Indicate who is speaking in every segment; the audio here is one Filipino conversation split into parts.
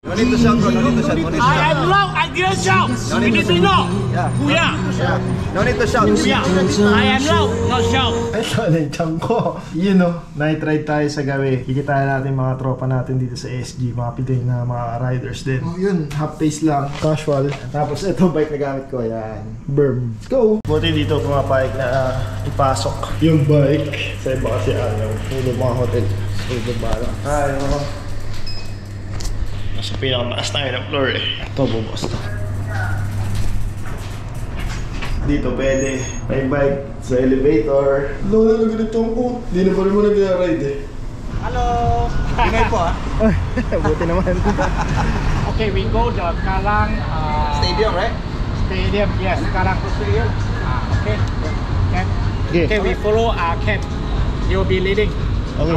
Speaker 1: No need to shout, bro. No need to shout. No need to shout.
Speaker 2: I am wrong. I didn't shout.
Speaker 1: No need to shout. Yeah.
Speaker 2: Kuya.
Speaker 1: Yeah. No need to shout.
Speaker 2: Kuya. I am loud. Not shout.
Speaker 3: Ito, nandiyan ko. Yun o, night ride tayo sa gabi. Kikitain natin mga tropa natin dito sa SG. Mga Pinoy na mga riders din. Oh, yun, half pace lang. Casual. Tapos ito, bike na gamit ko. Ayan. Berm. Let's go! Buti dito pumapayag na ipasok yung bike. Sa iba kasi ayaw. Pulo mga hotel. So, bala. Ay, ano. Nasa pinakamaas tayo ng floor eh. Ito, bubos to. Dito pwede may bike sa elevator. Lola, ganito ako. Hindi na pa rin mo nag-ride eh.
Speaker 2: Hello.
Speaker 1: Ingay po ah.
Speaker 3: Buti naman.
Speaker 2: Okay, we go the Kalang
Speaker 1: Stadium, right?
Speaker 2: Stadium. Yes, Kalang Stadium. Okay.
Speaker 3: Okay.
Speaker 2: Okay, we follow Ken. You'll be leading.
Speaker 3: Okay.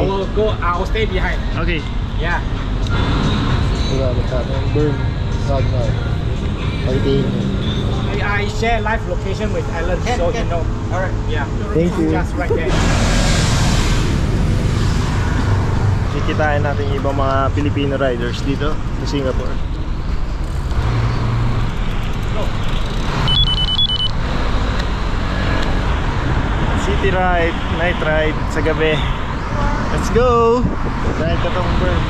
Speaker 2: I will stay behind.
Speaker 3: Okay.
Speaker 2: Yeah.
Speaker 3: Grabe ka. Burn. Ragnar. Fighting.
Speaker 2: I share live location with Alan, so you know.
Speaker 1: Alright.
Speaker 2: Yeah.
Speaker 3: Thank you.
Speaker 2: Just right there.
Speaker 3: Kikitain natin yung ibang mga Filipino riders dito sa Singapore. City ride, night ride sa gabi. Let's go! Dahil ka tong burn.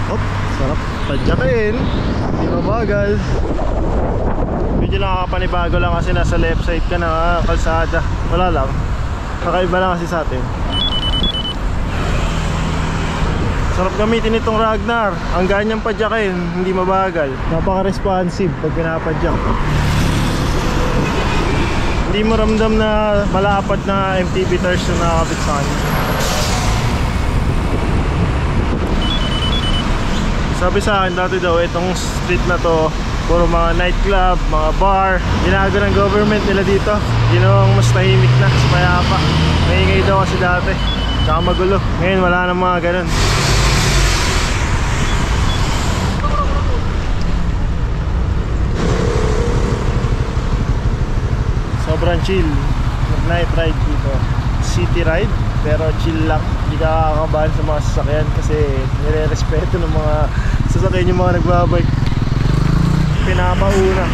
Speaker 3: Op, sarap tadyakin. Hindi mabagal. Medyo nakakapanibago lang kasi nasa left side ka na kalsada. Wala lang. Kakaiba lang kasi sa atin. Sarap gamitin itong Ragnar. Ang ganyang padyakin, hindi mabagal. Napaka-responsive pag pinapadyak. Hindi mo ramdam na malapad na MTB tires na nakakabit sa kanya. Sabi sa akin dati daw, itong street na to puro mga nightclub, mga bar. Ginagawa ng government nila dito. Yun ang mas tahimik na, mas payapa. Maingay daw kasi dati, tsaka magulo. Ngayon wala nang mga ganun. Sobrang chill. Night ride dito. City ride, pero chill lang. Hindi ka kakakabahan sa mga sasakyan kasi nire-respeto ng mga sasakyan yung mga nagbabike. Pinamauna.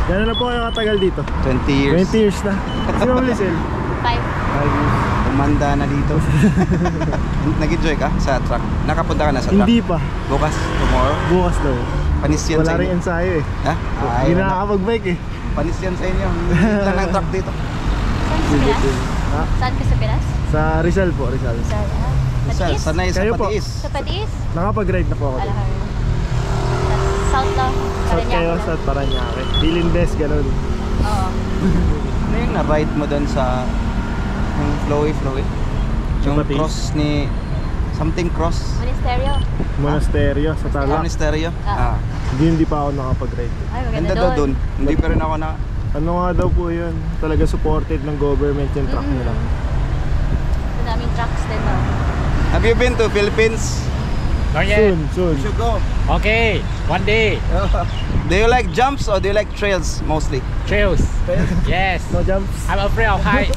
Speaker 3: Gano'n na po kayo katagal dito?
Speaker 1: 20 years.
Speaker 3: 20 years na. Sino mo Lisel?
Speaker 4: 5.
Speaker 3: 5 years.
Speaker 1: Umanda na dito. Nag-enjoy ka sa truck? Nakapunta ka na sa truck?
Speaker 3: Hindi pa.
Speaker 1: Bukas? Tomorrow?
Speaker 3: Bukas daw.
Speaker 1: Panis yan
Speaker 3: Wala
Speaker 1: sa
Speaker 3: rin
Speaker 1: inyo?
Speaker 3: ensayo eh.
Speaker 1: Ha?
Speaker 3: Hindi na nakakapag-bike eh.
Speaker 1: Panis yan sa inyo. Hindi lang ang truck dito.
Speaker 4: Saan ka sa Pinas?
Speaker 3: Ha?
Speaker 4: Saan ka sa Pinas?
Speaker 3: Sa Rizal po, Rizal.
Speaker 4: Sa Patiis?
Speaker 1: Sanay sa
Speaker 3: Kayo po?
Speaker 1: Patiis.
Speaker 4: Sa Patiis?
Speaker 3: Nakapag-ride na po ako.
Speaker 4: Alahar. South lang.
Speaker 3: South kayo,
Speaker 4: Parañaque
Speaker 3: South Parañaque. Dilindes, gano'n.
Speaker 4: Oo.
Speaker 1: Ano yung na-ride mo doon sa yung flowy? Yung
Speaker 3: Patiis?
Speaker 1: cross ni something cross?
Speaker 4: Monasterio.
Speaker 3: Monasterio sa Tarlac.
Speaker 1: Monasterio?
Speaker 4: Ah.
Speaker 3: Hindi pa ako nakapag-ride.
Speaker 4: Ay, maganda
Speaker 1: Ganda daw doon. Hindi pa rin ako na...
Speaker 3: Ano nga daw po yun? Talaga supported ng government yung truck nila.
Speaker 4: Ito naming trucks din daw.
Speaker 1: Have you been to Philippines?
Speaker 2: Not yet.
Speaker 3: Soon.
Speaker 1: You should go.
Speaker 2: Okay, one day.
Speaker 1: Do you like jumps or do you like trails mostly?
Speaker 2: Trails. Yes.
Speaker 3: No jumps.
Speaker 2: I'm afraid of heights.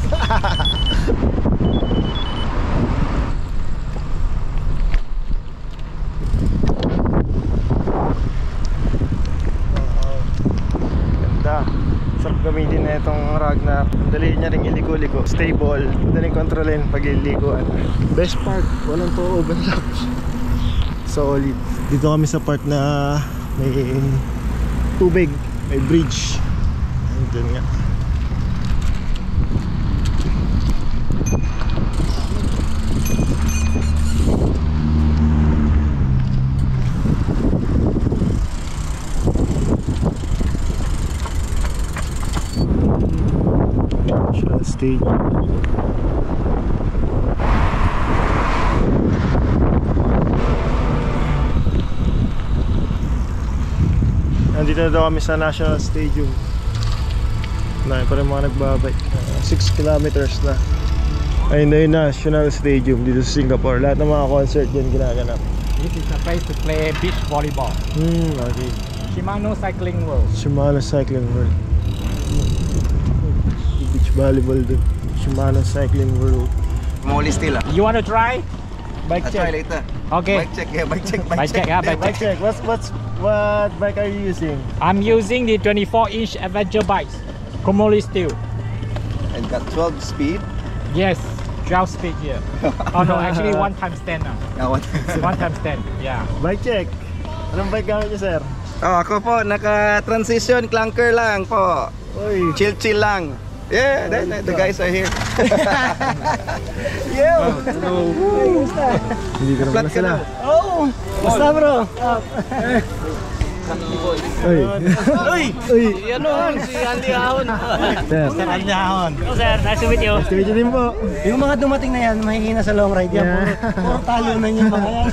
Speaker 3: Ganda. Sarap gamitin na itong Ragnar. Dali niya rin iliko-liko. Stable. Madaling kontrolin pag ilikuan. Best part, walang to overlap. Solid. Dito kami sa part na may tubig, may bridge. Diyan nga. National Stadium. Nandito na daw kami sa National Stadium. Na pa rin mga nagbabike. 6 kilometers na. Ayun na yung National Stadium dito sa Singapore. Lahat ng mga concert dyan ginaganap.
Speaker 2: This is a place to play beach volleyball.
Speaker 3: Okay.
Speaker 2: Shimano Cycling World.
Speaker 3: Shimano Cycling World. Beach volleyball dun. Shimano Cycling World.
Speaker 1: Muli still ah.
Speaker 2: You want to try?
Speaker 3: Bike
Speaker 1: I'll try
Speaker 3: check.
Speaker 1: later.
Speaker 2: Okay.
Speaker 1: Bike check, yeah, bike check,
Speaker 2: Bike check, yeah, bike
Speaker 3: Bike
Speaker 2: check.
Speaker 3: check. What bike are you using?
Speaker 2: I'm using the 24-inch adventure bikes, Komori Steel.
Speaker 1: And got 12 speed.
Speaker 2: Yes, 12 speed here. Oh no, actually 1 times 10 now.
Speaker 1: Now what?
Speaker 2: 1 times 10, yeah.
Speaker 3: Bike check. Anong bike gamit niyo, sir?
Speaker 1: Oh, ako po, naka-transition clunker lang po.
Speaker 3: Uy.
Speaker 1: Chill lang. Yeah, the guys are here.
Speaker 3: Yo! Hindi ko naman
Speaker 1: Flat
Speaker 3: na
Speaker 1: ka
Speaker 3: sila.
Speaker 1: na.
Speaker 3: Oh! Basta bro! Uy! Uy! Uy!
Speaker 5: Yan o, si Andy Ahon.
Speaker 3: Sir,
Speaker 5: Andy Ahon.
Speaker 2: Hello sir, nice to meet you.
Speaker 3: nice to meet you din po.
Speaker 5: Yung mga dumating na yan, mahihina sa long ride yan.
Speaker 3: Yeah.
Speaker 5: Puro talo na yung mga yan.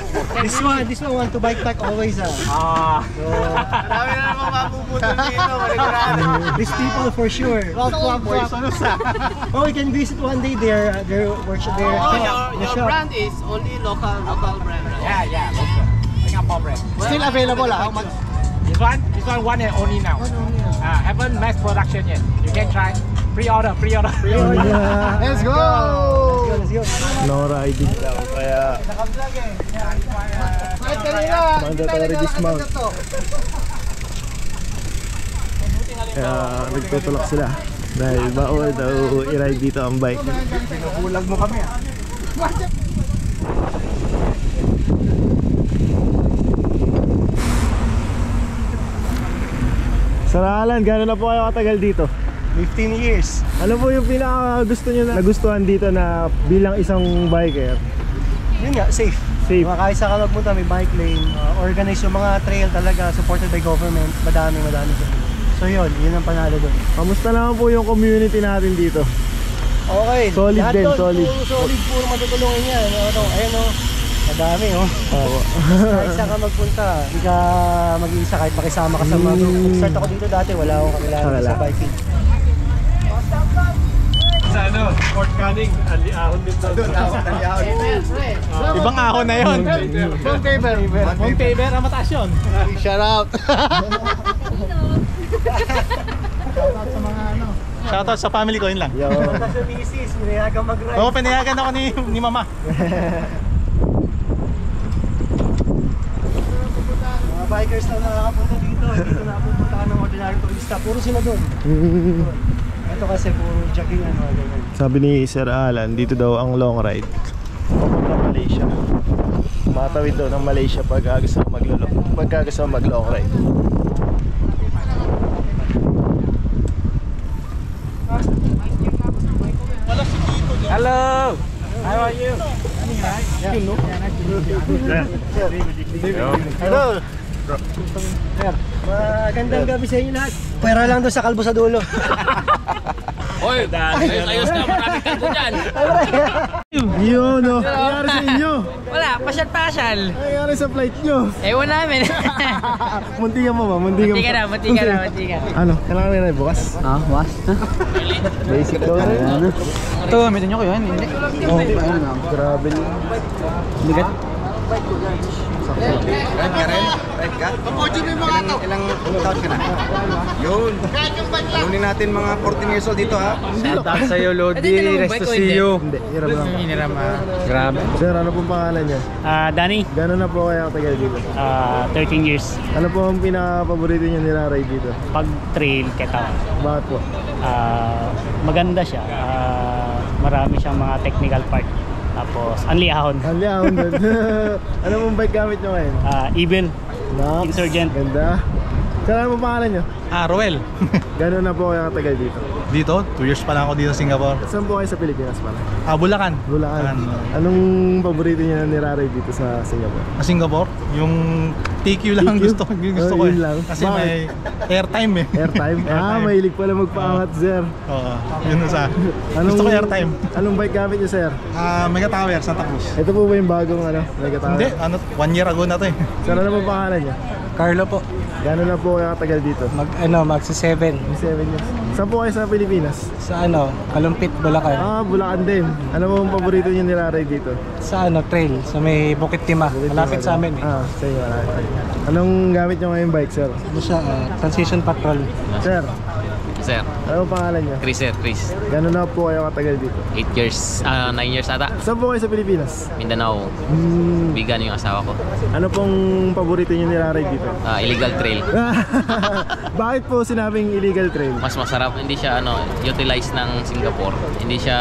Speaker 5: This one want to bike pack always ah.
Speaker 1: Marami na naman mapuputol dito, maligurado.
Speaker 5: These people for sure. Swap. Oh, we can visit one day their workshop, their shop.
Speaker 6: Brand is only local brand.
Speaker 2: Yeah, yeah, local. Singapore brand.
Speaker 5: Still available ah. How much?
Speaker 2: This one and only now. Haven't mass production yet. You can try. Pre-order.
Speaker 3: Let's go!
Speaker 5: Let's go.
Speaker 3: No riding lang, kaya mandatory dismount. Kaya nagtutulak sila dahil bawal daw i-ride dito ang bike.
Speaker 1: Bulag mo kami ah.
Speaker 3: Sir Alan, gano'n na po kayo katagal dito?
Speaker 5: 15 years.
Speaker 3: Ano po yung pinaka gusto nyo na nagustuhan dito na bilang isang biker?
Speaker 5: Yun nga, safe.
Speaker 3: Safe.
Speaker 5: Kahit saan ka magpunta, may bike lane. Organize yung mga trail talaga, supported by government. Madami. So yun ang panalo doon.
Speaker 3: Kamusta naman po yung community natin dito?
Speaker 5: Okay.
Speaker 3: Solid
Speaker 5: lahat
Speaker 3: din,
Speaker 5: doon,
Speaker 3: solid.
Speaker 5: Puro matutulungin yan. Ayun o. Madami oh.
Speaker 3: Oo.
Speaker 5: Kahit saan ka magpunta, hindi ka mag-iisa kahit makisama ka sa mga group. Nag-start ako dito dati, wala akong kakilala sa biking.
Speaker 2: Sa Fort Canning, Ali Ahon din daw.
Speaker 1: Doon, ahon.
Speaker 2: Ibang ahon na yun.
Speaker 5: Bone paper.
Speaker 2: Home paper, ang mataas yun.
Speaker 5: Shout out.
Speaker 2: Shoutout sa family ko, yun lang.
Speaker 3: Yo.
Speaker 5: Punta sa misis, pinayagan mag-ride.
Speaker 2: Oo, pinayagan ako ni mama.
Speaker 5: Mga bikers na nakakapunta dito, dito napupunta ng ordinary turista. Puro sila doon. Ito kasi puro jogging ano, ganyan.
Speaker 3: Sabi ni Sir Alan, dito daw ang long ride papunta Malaysia. Matawid daw ng Malaysia pag gusto mo mag long ride.
Speaker 2: Hello! How are you?
Speaker 3: Hello.
Speaker 5: Magandang gabi sa inyo lahat. Pwera lang doon sa kalbo sa dulo.
Speaker 6: Hoy, ayos na maraming kalbo dyan.
Speaker 3: Yun no. Nangyari sa inyo.
Speaker 6: Wala, pasyal-pasyal.
Speaker 3: Nangyari sa flight nyo.
Speaker 6: Ewan namin.
Speaker 3: Muntikan mo ba? Muntikan
Speaker 6: Matika na.
Speaker 3: Ano? Kailangan nila bukas?
Speaker 5: Was?
Speaker 3: Basic daw na yun.
Speaker 5: Ito, gamitin nyo ko yun. Hindi.
Speaker 3: Grabe.
Speaker 5: Bigat.
Speaker 1: Ride ka rin? Ride ka? Ilang taon ka na? Yun. Alunin natin mga 14 years old dito ha.
Speaker 5: Shoutout sa'yo, Lodi. Nice to see you.
Speaker 3: Hindi, hirap lang.
Speaker 2: Hiniram.
Speaker 5: Grabe.
Speaker 3: Sir, ano pong pangalan niya?
Speaker 2: Danny,
Speaker 3: Gano'n na po kaya katagal dito?
Speaker 2: 13 years.
Speaker 3: Ano po ang pinaka-paborito niyo nila-ride dito?
Speaker 2: Pag trail, keta.
Speaker 3: Bakit po?
Speaker 2: Maganda siya. Marami siyang mga technical part. Tapos, anli ahon.
Speaker 3: Hali ako doon. Ano pong bike gamit nyo ngayon?
Speaker 2: Evil.
Speaker 3: Nox.
Speaker 2: Insurgent.
Speaker 3: Ganda. Sir, ano pong pangalan nyo?
Speaker 7: Roel.
Speaker 3: Gano'n na po kaya katagal dito?
Speaker 7: Dito, 2 years pa lang ako dito sa Singapore.
Speaker 3: Saan po kayo sa Pilipinas pala?
Speaker 7: Bulacan.
Speaker 3: Bulacan. Anong paborito niyo na niraride dito sa Singapore?
Speaker 7: Sa Singapore, yung TQ lang
Speaker 3: TQ?
Speaker 7: gusto ko
Speaker 3: Oh, yun
Speaker 7: eh.
Speaker 3: lang.
Speaker 7: Kasi
Speaker 3: Bakit?
Speaker 7: may airtime eh.
Speaker 3: Airtime? Mahilig pala magpaangat, sir.
Speaker 7: Oo, yun na sa. Gusto ko airtime.
Speaker 3: Anong bike gamit niyo, sir?
Speaker 7: Mega Tower, Santa Cruz.
Speaker 3: Ito po ba yung bagong Mega Tower?
Speaker 7: Hindi, 1 year ago na to eh.
Speaker 3: Sir, ano po pangalan niya?
Speaker 5: Carlo po.
Speaker 3: Gano'n na po kaya katagal dito?
Speaker 5: Magsa 7
Speaker 3: May 7 years. Saan po kayo sa Pilipinas?
Speaker 5: sa Kalumpit, Bulacan.
Speaker 3: Bulacan din. Ano po ang paborito niyo niraride dito?
Speaker 5: Sa trail, sa may Bukit Timah. Malapit sa amin eh.
Speaker 3: Sa inyo, malapit. Anong gamit niyo ngayong bike, sir?
Speaker 5: Ano siya, Transition Patrol.
Speaker 3: Sir,
Speaker 6: sir.
Speaker 3: Ano ang pangalan niyo?
Speaker 6: Chris, sir. Chris.
Speaker 3: Gano'n na po kayo katagal dito?
Speaker 6: 8 years, 9 years ata.
Speaker 3: Saan po kayo sa Pilipinas?
Speaker 6: Mindanao. Bigan yung asawa ko.
Speaker 3: Ano pong paborito niyo niraride dito?
Speaker 6: Illegal trail.
Speaker 3: Bakit po sinabing illegal trail?
Speaker 6: Mas masarap, hindi siya utilize ng Singapore. Hindi siya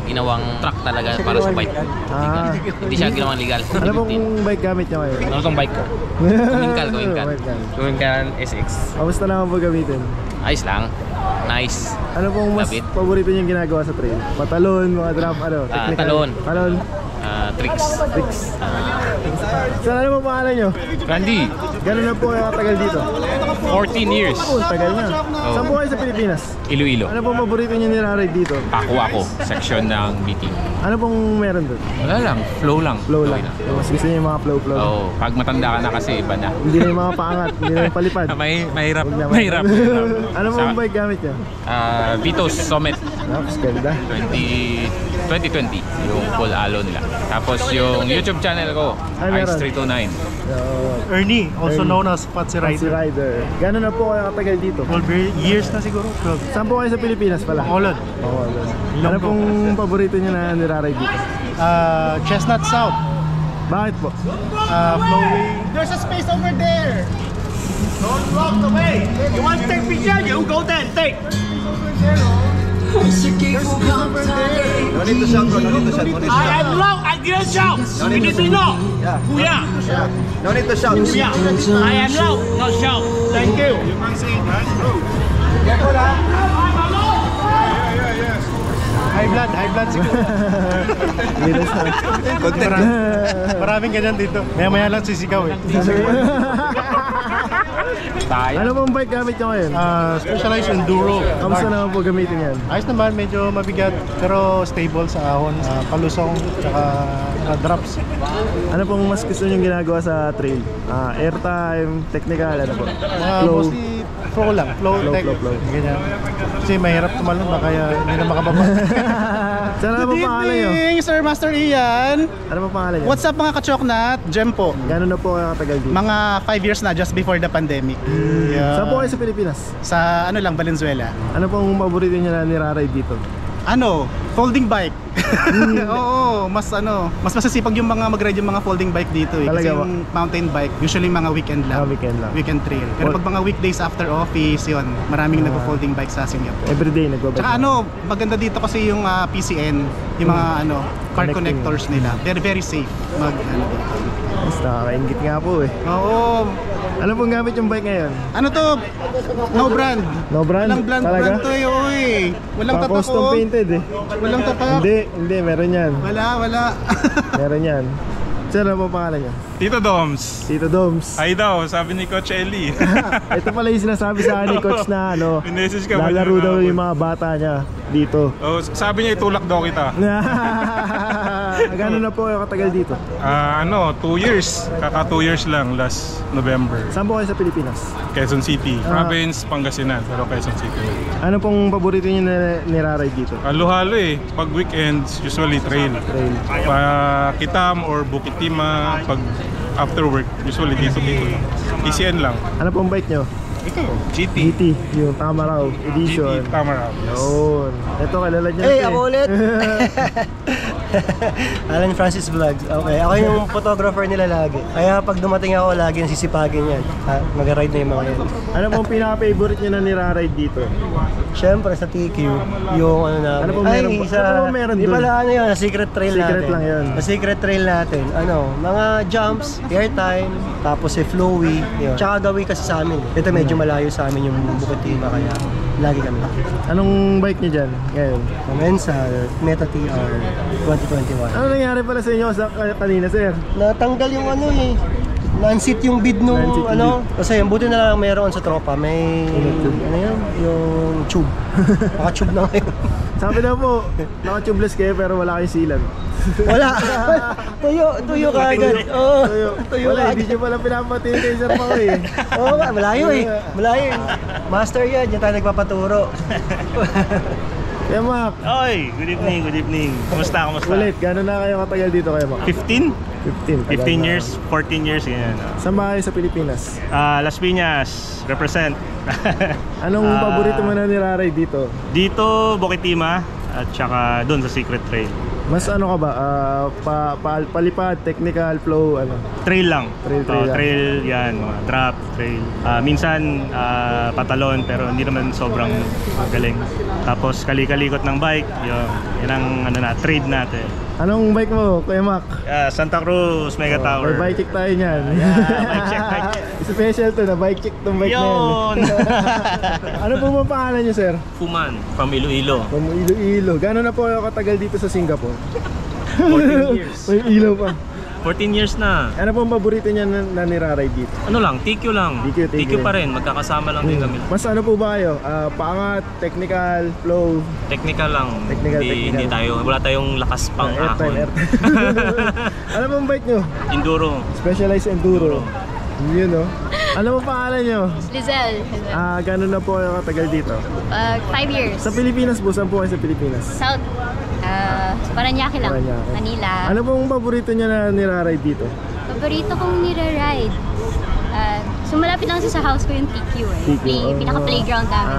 Speaker 6: ginawang truck talaga para sa bike. Hindi siya ginawang legal.
Speaker 3: Ano pong bike gamit niyo ngayon?
Speaker 6: Ano tong bike ko? Kumingkal SX.
Speaker 3: Kamusta naman po gamitin?
Speaker 6: Ayos lang. Nice.
Speaker 3: Ano pong mas
Speaker 6: Lapit.
Speaker 3: paborito niyong ginagawa sa trail? Patalon, mga drop, technical?
Speaker 6: Talon.
Speaker 3: Talon.
Speaker 6: Tricks.
Speaker 3: Tricks. Saan ano po pangalan niyo?
Speaker 6: Randy,
Speaker 3: Gano'n na po kayo katagal dito?
Speaker 6: 14 years.
Speaker 3: Tagal na. Saan po kayo sa Pilipinas?
Speaker 6: Iloilo.
Speaker 3: Ano pong paborito niyo niraride dito?
Speaker 6: Ako. Section ng meeting.
Speaker 3: Ano pong meron doon?
Speaker 6: Wala lang. Flow lang.
Speaker 3: Flow lang. Mas gusto niyo yung mga flow.
Speaker 6: Oo. Pag matanda ka na kasi iba na.
Speaker 3: Hindi na yung mga paangat, hindi na yung palipad.
Speaker 6: Mahirap.
Speaker 3: Huwag na,
Speaker 6: Mahirap.
Speaker 3: Ano pong bike gamit niyo?
Speaker 6: Vitos Summit
Speaker 3: Naps, ganda.
Speaker 6: 2020. Yung full alon nila. Tapos yung YouTube channel ko,
Speaker 3: Ay, meron.
Speaker 6: Ice329.
Speaker 5: Ernie, also
Speaker 3: Ernie.
Speaker 5: known as Patsy
Speaker 3: Si
Speaker 5: Rider.
Speaker 3: Rider. Gano'n na po kayo katagal dito?
Speaker 5: 12 years na siguro. 12.
Speaker 3: Saan po kayo sa Pilipinas pala?
Speaker 5: Bacolod.
Speaker 3: Ano pong paborito niyo na niraride dito?
Speaker 5: Chestnut South.
Speaker 3: Bakit po?
Speaker 5: Flowway. There's a space over there. Don't block the way. You want to take picture? You go there and take.
Speaker 1: No need to shout, bro. No need to shout. No need to shout.
Speaker 5: I am loud. I didn't shout. You need to know.
Speaker 1: Yeah.
Speaker 5: Kuya.
Speaker 1: No need to shout.
Speaker 5: Kuya. I am loud. No shout. Thank you. You can see it, right? High blood siguro.
Speaker 1: Content.
Speaker 5: Maraming ganyan dito. Maya-maya lang sisigaw eh.
Speaker 3: Ano pong bike gamit niyo ngayon?
Speaker 5: Specialized Enduro.
Speaker 3: Kamusta naman po gamitin yan?
Speaker 5: Ayos naman, medyo mabigat pero stable sa ahon, palusong, tsaka drops.
Speaker 3: Ano pong mas gusto niyong ginagawa sa trail? Airtime, technical, ano po? Flow.
Speaker 5: Mostly flow lang, flow. Ganyan. Kasi mahirap tumalon ba kaya hindi na makababa.
Speaker 3: Saan ano pong pangalan niyo?
Speaker 5: Sir Master Ian.
Speaker 3: Ano pong pangalan niyo?
Speaker 5: What's up mga kachoknat? Jem po.
Speaker 3: Gano'n na po kayo katagal dito?
Speaker 5: Mga 5 years na just before the pandemic. Yeah.
Speaker 3: Saan po kayo sa Pilipinas?
Speaker 5: Sa ano lang, Valenzuela.
Speaker 3: Ano pong paborito niyo na niraride dito?
Speaker 5: Folding bike. Oo, mas masasipag yung mga mag-ride yung mga folding bike dito eh.
Speaker 3: Talaga
Speaker 5: Kasi
Speaker 3: ba?
Speaker 5: yung mountain bike, usually mga weekend lang.
Speaker 3: Weekend lang.
Speaker 5: Weekend trail. Pero pag mga weekdays after office, yun, maraming nagpo-folding bike sa Singapore.
Speaker 3: Everyday nagbabike.
Speaker 5: Tsaka maganda dito kasi yung PCN, yung mga car
Speaker 3: Connecting.
Speaker 5: connectors nila. They're very safe dito.
Speaker 3: Mas nakakaingit nga po eh.
Speaker 5: Oo.
Speaker 3: Ano pong gamit yung bike ngayon?
Speaker 5: Ano to? No brand.
Speaker 3: No brand?
Speaker 5: Walang
Speaker 3: Talaga?
Speaker 5: brand to eh, oy. Walang tatak
Speaker 3: Custom
Speaker 5: oh.
Speaker 3: painted eh.
Speaker 5: Walang tatak.
Speaker 3: Hindi, meron yan.
Speaker 5: Wala.
Speaker 3: Meron yan. Sir, ano pong pangalan niyo?
Speaker 7: Tito Doms.
Speaker 3: Tito Doms.
Speaker 7: Ay daw, sabi ni Coach Ellie.
Speaker 3: Ito pala yung sinasabi sa ni Coach na
Speaker 7: Minessage ka ba
Speaker 3: lalaro
Speaker 7: niya
Speaker 3: daw
Speaker 7: kahapon?
Speaker 3: yung mga bata niya dito.
Speaker 7: Oh, sabi niya itulak daw kita.
Speaker 3: Gano'n na po kayo katagal dito?
Speaker 7: 2 years. Kaka 2 years lang last November.
Speaker 3: Saan po kayo sa Pilipinas?
Speaker 7: Quezon City. Province, Pangasinan. Pero Quezon City.
Speaker 3: Ano pong paborito niyo na niraride dito?
Speaker 7: Halo-halo eh. Pag weekends, usually trail.
Speaker 3: Trail.
Speaker 7: Kitam or Bukit Timah. Pag after work, usually dito lang. PCN lang.
Speaker 3: Ano pong bike niyo?
Speaker 7: Ito, GT.
Speaker 3: GT, yung Tamaraw Edition.
Speaker 7: GT Tamaraw.
Speaker 3: Yun. Ito, kilala niyo.
Speaker 8: Hey, ako ulit! Alan Francis Vlogs. Okay, ako yung photographer nila lagi. Kaya pag dumating ako, lagi sisipagin yan. Mag-ride na yung mga yan.
Speaker 3: Ano pong pinaka-favorite niyo na niraride dito?
Speaker 8: Siyempre sa TQ, yung ano na...
Speaker 3: Ano pong meron ba? Ano pong meron
Speaker 8: Di
Speaker 3: dun?
Speaker 8: pala ano yun, secret trail natin.
Speaker 3: Secret lang yun.
Speaker 8: Sa secret trail natin, mga jumps, airtime, tapos flowy, yun. Tsaka gawin kasi sa amin. Ito medyo malayo sa amin yung Bukit Timah, kaya lagi kami.
Speaker 3: Anong bike niyo dyan ngayon?
Speaker 8: Mensa, Meta TR 2021.
Speaker 3: Ano nangyari pala sa inyo kanina, sir?
Speaker 8: Natanggal yung non-seat yung bid nung
Speaker 3: Non-seat yung
Speaker 8: kasi buti na lang mayroon sa tropa, may yung tube. Naka-tube na ngayon.
Speaker 3: Sabi daw po, naka-tubeless kayo pero wala kayong sealant.
Speaker 8: Wala. Tuyo kagad. Oo. Tuyo
Speaker 3: Wala, hindi
Speaker 8: kagad.
Speaker 3: nyo pala pinapatiin kay Sir Pao eh.
Speaker 8: Oo nga, malayo eh. Malayo. Master yan, yan tayo nagpapaturo.
Speaker 3: Kaya Mac,
Speaker 9: Oy, good evening. Kumusta?
Speaker 3: ulit, gano'n na kayo katagal dito kaya Mac?
Speaker 9: 15?
Speaker 3: 15. tagal
Speaker 9: 15
Speaker 3: na.
Speaker 9: years, 14 years, ganyan.
Speaker 3: Saan ba kayo sa Pilipinas?
Speaker 9: Las Piñas, represent.
Speaker 3: Anong paborito mo na niraride dito?
Speaker 9: Dito, Boquitima, at saka doon sa Secret Trail.
Speaker 3: Mas ano ka ba? Palipad, technical, flow, ano?
Speaker 9: Trail lang.
Speaker 3: Trail lang.
Speaker 9: Trail, yan, mga drop, trail. Minsan, patalon, pero hindi naman sobrang galing. Tapos, kali-kalikot ng bike, yun ang trade natin.
Speaker 3: Anong bike mo, Kuya Mac?
Speaker 9: Santa Cruz, Mega Tower.
Speaker 3: May bike check tayo niyan.
Speaker 9: Bike check.
Speaker 3: Special to na bike check tong bike na
Speaker 9: Yun!
Speaker 3: yan. Ano po ba pangalan niyo, sir?
Speaker 9: Fuman, from Iloilo.
Speaker 3: From Iloilo. Gano'n na po kayo katagal dito sa Singapore?
Speaker 9: 14 years.
Speaker 3: May ilaw pa.
Speaker 9: 14 years na.
Speaker 3: Ano po ang paborito niya na niraride dito?
Speaker 9: Ano lang, TQ lang.
Speaker 3: TQ
Speaker 9: pa rin, magkakasama lang din kami.
Speaker 3: Mas ano po ba kayo? Paangat, technical, flow?
Speaker 9: Technical lang.
Speaker 3: Technical.
Speaker 9: Hindi wala tayong lakas pang ahon.
Speaker 3: Ano pong bike nyo?
Speaker 9: Enduro.
Speaker 3: Specialized Enduro. Yun no? Ano po pangalan nyo?
Speaker 4: Lizelle.
Speaker 3: Gano'n na po kayo katagal dito?
Speaker 4: 5 years.
Speaker 3: Sa Pilipinas po, saan po kayo sa Pilipinas?
Speaker 4: South. Paranaque lang.
Speaker 3: Paranaque.
Speaker 4: Manila.
Speaker 3: Ano pong paborito niya na niraride dito?
Speaker 4: Paborito kong nira-ride. So malapit lang sa house ko yung TQ eh.
Speaker 3: TQ.
Speaker 4: Pinaka-playground namin.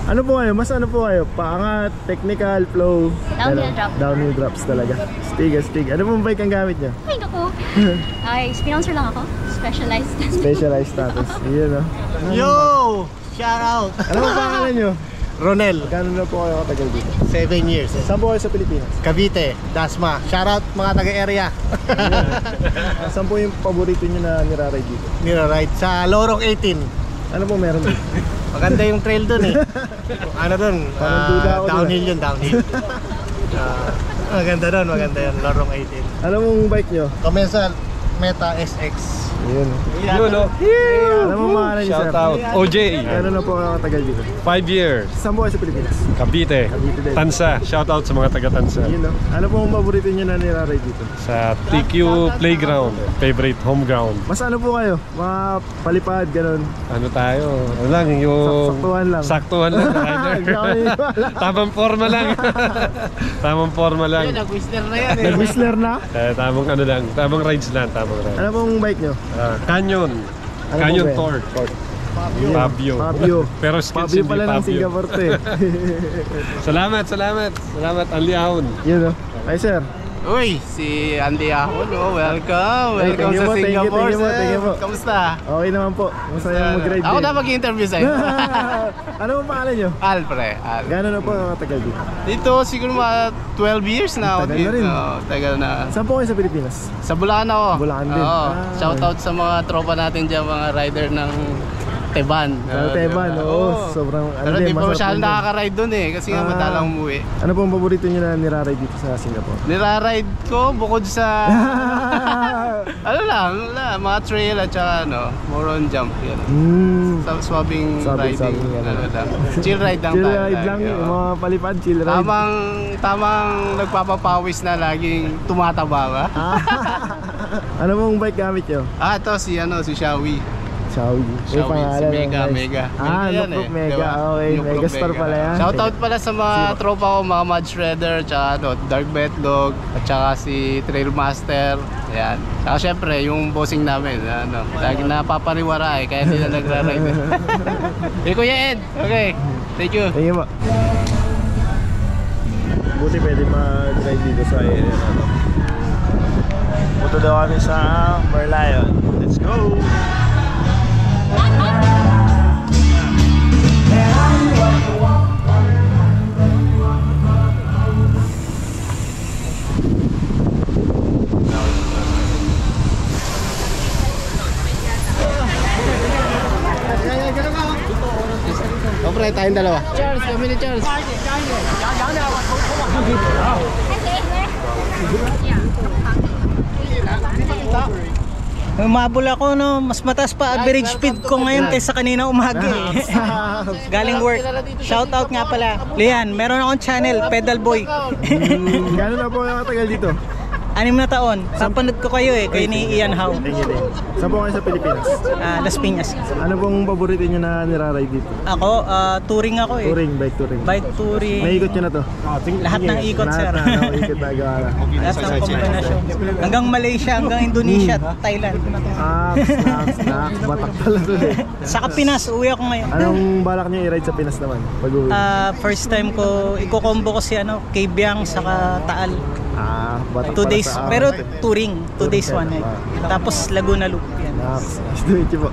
Speaker 3: Ano po kayo? Mas ano po kayo? Paangat, technical, flow?
Speaker 4: Downhill drop.
Speaker 3: Downhill drops talaga. Stig. Ano pong bike ang gamit niya?
Speaker 4: Ay, naku. Ay, sponsor lang ako. Specialized.
Speaker 3: Specialized status. Yun no?
Speaker 5: Yo! Shout out!
Speaker 3: Ano pong pangalan nyo?
Speaker 5: Ronel,
Speaker 3: Gano'n na po kayo katagal dito?
Speaker 5: 7 years.
Speaker 3: Saan po kayo sa Pilipinas?
Speaker 5: Cavite, Dasma. Shout out mga taga-area.
Speaker 3: Saan po yung paborito nyo na niraride dito?
Speaker 5: Nira-ride sa Lorong 18.
Speaker 3: Ano po meron dito?
Speaker 5: Maganda yung trail dun eh. Ano dun?
Speaker 3: Parang duda ako dun.
Speaker 5: Downhill yun, downhill. Maganda yun, Lorong 18.
Speaker 3: Ano mong bike nyo?
Speaker 5: Comensal Meta SX.
Speaker 3: Yun.
Speaker 10: Yulo.
Speaker 3: Ano mong pangalan nyo, sir?
Speaker 10: Shout out. OJ.
Speaker 3: Gano'n na po kayo katagal dito?
Speaker 10: 5 years.
Speaker 3: Saan po kayo sa Pilipinas?
Speaker 10: Cavite.
Speaker 3: Cavite din.
Speaker 10: Tansa. Shout out sa mga taga Tansa.
Speaker 3: Yun no? Ano pong paborito nyo na niraride dito?
Speaker 10: Sa TQ Playground. Favorite home ground.
Speaker 3: Mas ano po kayo? Mga palipad, gano'n?
Speaker 10: Ano tayo? Ano lang yung...
Speaker 3: Saktuhan lang.
Speaker 10: Saktuhan lang. Rider. Tamang forma lang. Tamang forma lang.
Speaker 5: Nag-whistler na yan
Speaker 3: Nag-whistler na?
Speaker 10: Tamang ano lang. Tamang rides lang. Tamang rides.
Speaker 3: Ano pong bike nyo?
Speaker 10: Canyon.
Speaker 3: Ano
Speaker 10: Canyon
Speaker 3: po ba yan?
Speaker 10: Torque. Fabio. Pero skills
Speaker 3: Fabio
Speaker 10: hindi
Speaker 3: pala ng
Speaker 10: Fabio.
Speaker 3: Singapore to eh.
Speaker 10: Salamat Anli Ahon.
Speaker 3: Yun no? Ay sir.
Speaker 11: Uy, si Andy Ahon, welcome
Speaker 3: Thank you
Speaker 11: sa
Speaker 3: po,
Speaker 11: Singapore.
Speaker 3: thank you po.
Speaker 11: Kamusta?
Speaker 3: Okay naman po. Masaya mag-ride
Speaker 11: Ako
Speaker 3: din.
Speaker 11: na mag-interview sa'yo.
Speaker 3: Ano pong pangalan nyo?
Speaker 11: Al.
Speaker 3: Gano'n na po katagal dito?
Speaker 11: Dito siguro mga 12 years na ako
Speaker 3: Tagal na
Speaker 11: dito.
Speaker 3: rin.
Speaker 11: Tagal na.
Speaker 3: Saan po kayo sa Pilipinas?
Speaker 11: Sa Bulacan ako.
Speaker 3: Bulacan din.
Speaker 11: Oo.
Speaker 3: Ah.
Speaker 11: Shoutout sa mga tropa natin dyan, mga rider ng Teban.
Speaker 3: Sa Teban, oo. Sobrang
Speaker 11: Pero di pa masyadong nakaka-ride dun eh, kasi nga madalang umuwi.
Speaker 3: Ano po ang paborito nyo na niraride dito sa Singapore?
Speaker 11: Niraride ko bukod sa ano lang, mga trail at saka more on jump yan. Swabbing riding. Ano lang. Chill ride lang
Speaker 3: Chill
Speaker 11: tayo.
Speaker 3: ride lang, yung mga palipad, chill ride.
Speaker 11: Tamang nagpapapawis na laging tumataba ka.
Speaker 3: Ano pong bike gamit nyo?
Speaker 11: Ito si Xiaomi.
Speaker 3: Xiaomi.
Speaker 11: Si Mega.
Speaker 3: Mega
Speaker 11: yan
Speaker 3: Noob Mega. Okay, Megastar pala yan.
Speaker 11: Shoutout pala sa mga tropa ko, mga Mud Shredder, tsaka Dark Betlog, at saka si Trailmaster. Ayan. Tsaka syempre, yung bossing namin, lagi napapariwara kaya hindi na nagra-ride. Kuya Ed, okay. Thank you.
Speaker 3: Thank you po. Buti pwede mag-ride dito sa area na to. Punta daw kami sa Merlion. Let's go!
Speaker 11: Pre, tayong dalawa. Charles, kami ni Charles.
Speaker 12: Umabol ako no, mas mataas pa average speed ko ngayon kaysa kanina umaga eh. Galing work. Shout out nga pala. Lian, meron akong channel, Pedal Boy.
Speaker 3: Gano'n na po yung katagal dito?
Speaker 12: 6 na taon. Papanood ko kayo kayo ni Ian Howe.
Speaker 3: Thank you din. Saan po kayo sa Pilipinas?
Speaker 12: Las Piñas.
Speaker 3: Ano pong paborito nyo na niraride dito?
Speaker 12: Ako, touring ako
Speaker 3: Bike touring.
Speaker 12: Bike touring.
Speaker 3: Naikot nyo na to?
Speaker 12: Lahat ng ikot, sir.
Speaker 3: Lahat ng ikot na gawa.
Speaker 12: Lahat ng kombinasyon. Hanggang Malaysia, hanggang Indonesia, Thailand.
Speaker 3: Snacks. Batak pala to
Speaker 12: Saka Pinas, uwi ako ngayon.
Speaker 3: Anong balak nyo i-ride sa Pinas naman? Pag-uwi?
Speaker 12: First time ko, iko-combo ko si Kbiang saka Taal.
Speaker 3: Batak
Speaker 12: 2 days,
Speaker 3: pala sa
Speaker 12: pero touring. 2 days, 1 night. Tapos Laguna Loop. Yan.
Speaker 3: Nice to meet you po.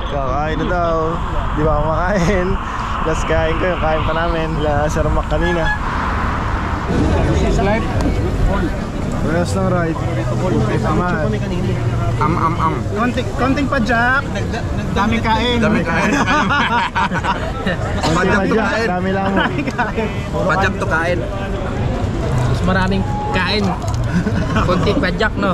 Speaker 3: Kakain na daw. Di ba kumakain? Last kain ko, yung kain pa namin. Sa Ramak kanina. Rest ng ride.
Speaker 5: Konting pa, Jack. Daming kain.
Speaker 3: Pajak to kain. Dami lang mo.
Speaker 6: Pajak to kain. Mas maraming kain. Konti pajak, no?